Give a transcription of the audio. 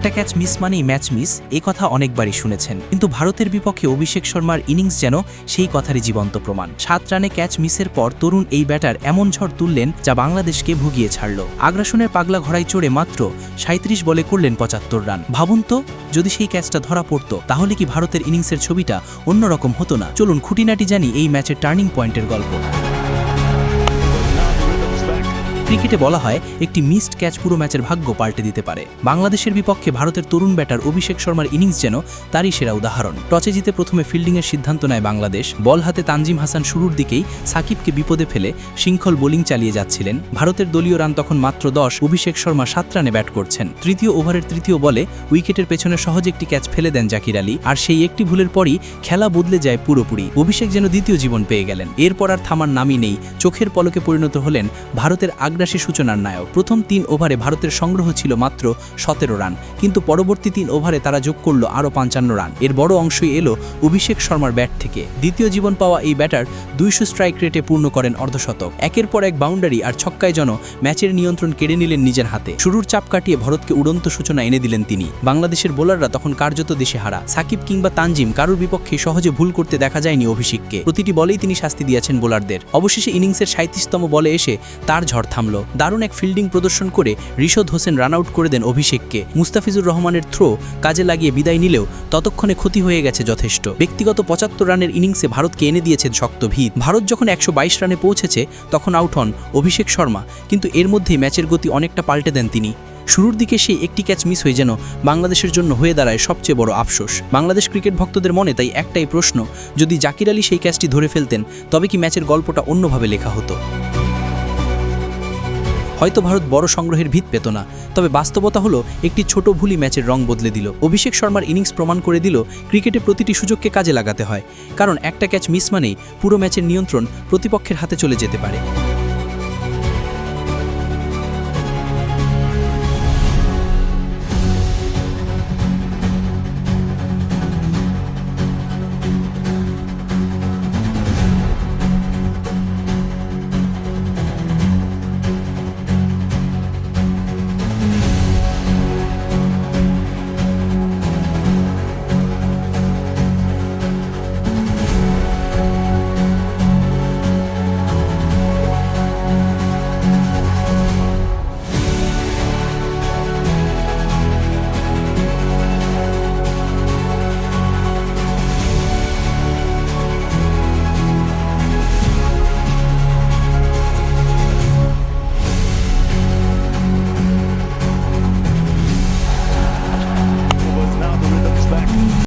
একটা catch miss মানেই match miss, এই কথা অনেকবারই শুনেছেন, কিন্তু ভারতের বিপক্ষে অভিষেক শর্মার ইনিংস যেন সেই কথারই জীবন্ত প্রমাণ। 7 রানে ক্যাচ মিসের পর তরুণ এই ব্যাটার এমন ঝড় তুললেন যা বাংলাদেশকে ভুগিয়ে ছাড়ল। আগ্রাসনের পাগলা ঘোড়ায় চড়ে মাত্র 37 বলে করলেন 75 রান। ভাবুন তো, যদি সেই ক্যাচটা ধরা পড়তো তাহলে কি ভারতের ইনিংসের ছবিটা অন্যরকম হতো না? চলুন খুঁটিনাটি জানি এই ম্যাচের টার্নিং পয়েন্টের গল্প। ক্রিকেটে বলা হয় একটি মিসড ক্যাচ পুরো ম্যাচের ভাগ্য পাল্টে দিতে পারে। বাংলাদেশের বিপক্ষে ভারতের তরুণ ব্যাটার অভিষেক শর্মার ইনিংস যেন তারই সেরা উদাহরণ। টসে জিতে প্রথমে ফিল্ডিংয়ের সিদ্ধান্ত নেয় বাংলাদেশ। বল হাতে তানজিম হাসান শুরুর দিকেই সাকিবকে বিপদে ফেলে শৃঙ্খল বোলিং চালিয়ে যাচ্ছিলেন। ভারতের দলীয় রান তখন মাত্র 10। অভিষেক শর্মা 7 রানে ব্যাট করছেন। তৃতীয় ওভারের তৃতীয় বলে উইকেটের পেছনে সহজে একটি ক্যাচ ফেলে দেন জাকির আলী, আর সেই একটি ভুলের পরই খেলা বদলে যায় পুরোপুরি। অভিষেক যেন দ্বিতীয় জীবন পেয়ে গেলেন। এরপর আর থামার নামই নেই। চোখের পলকে পরিণত হলেন ভারতের আগ্রাসী সূচনার নায়ক। প্রথম 3 ওভারে ভারতের সংগ্রহ ছিল মাত্র 17 রান, কিন্তু পরবর্তী 3 ওভারে তারা যোগ করল আরও 55 রান। এর বড় অংশই এলো অভিষেক শর্মার ব্যাট থেকে। দ্বিতীয় জীবন পাওয়া এই ব্যাটার 200 স্ট্রাইক রেটে পূর্ণ করেন অর্ধশতক। একের পর এক বাউন্ডারি আর ছক্কায় যেন ম্যাচের নিয়ন্ত্রণ কেড়ে নিলেন নিজের হাতে। শুরুর চাপ কাটিয়ে ভারতকে উড়ন্ত সূচনা এনে দিলেন তিনি। বাংলাদেশের বোলাররা তখন কার্যত দিশেহারা। সাকিব কিংবা তানজিম কারুর বিপক্ষে সহজে ভুল করতে দেখা যায়নি অভিষেককে। প্রতিটি বলেই তিনি শাস্তি দিয়েছেন বোলারদের। অবশেষে ইনিংসের 37তম বলে এসে তার ঝড় থামল। দারুণ এক ফিল্ডিং প্রদর্শন করে রিশদ হোসেন রান আউট করে দেন অভিষেককে। মুস্তাফিজুর রহমানের থ্রো কাজে লাগিয়ে বিদায় নিলেও ততক্ষণে ক্ষতি হয়ে গেছে যথেষ্ট। ব্যক্তিগত 75 রানের ইনিংসে ভারতকে এনে দিয়েছে শক্ত ভিত। ভারত যখন 122 রানে পৌঁছেছে তখন আউট হন অভিষেক শর্মা, কিন্তু এর মধ্যেই ম্যাচের গতি অনেকটা পাল্টে দেন তিনি। শুরুর দিকে সেই একটি ক্যাচ মিস হয়ে যেন বাংলাদেশের জন্য হয়ে দাঁড়ায় সবচেয়ে বড় আফসোস। বাংলাদেশ ক্রিকেট ভক্তদের মনে তাই একটাই প্রশ্ন, যদি জাকির আলী সেই ক্যাচটি ধরে ফেলতেন তবে কি ম্যাচের গল্পটা অন্যভাবে লেখা হতো? হয়তো ভারত বড় সংগ্রহের ভিত পেত না, তবে বাস্তবতা হলো একটি ছোট ভুলই ম্যাচের রং বদলে দিল। অভিষেক শর্মার ইনিংস প্রমাণ করে দিল ক্রিকেটে প্রতিটি সুযোগকে কাজে লাগাতে হয়, কারণ একটা ক্যাচ মিস মানেই পুরো ম্যাচের নিয়ন্ত্রণ প্রতিপক্ষের হাতে চলে যেতে পারে।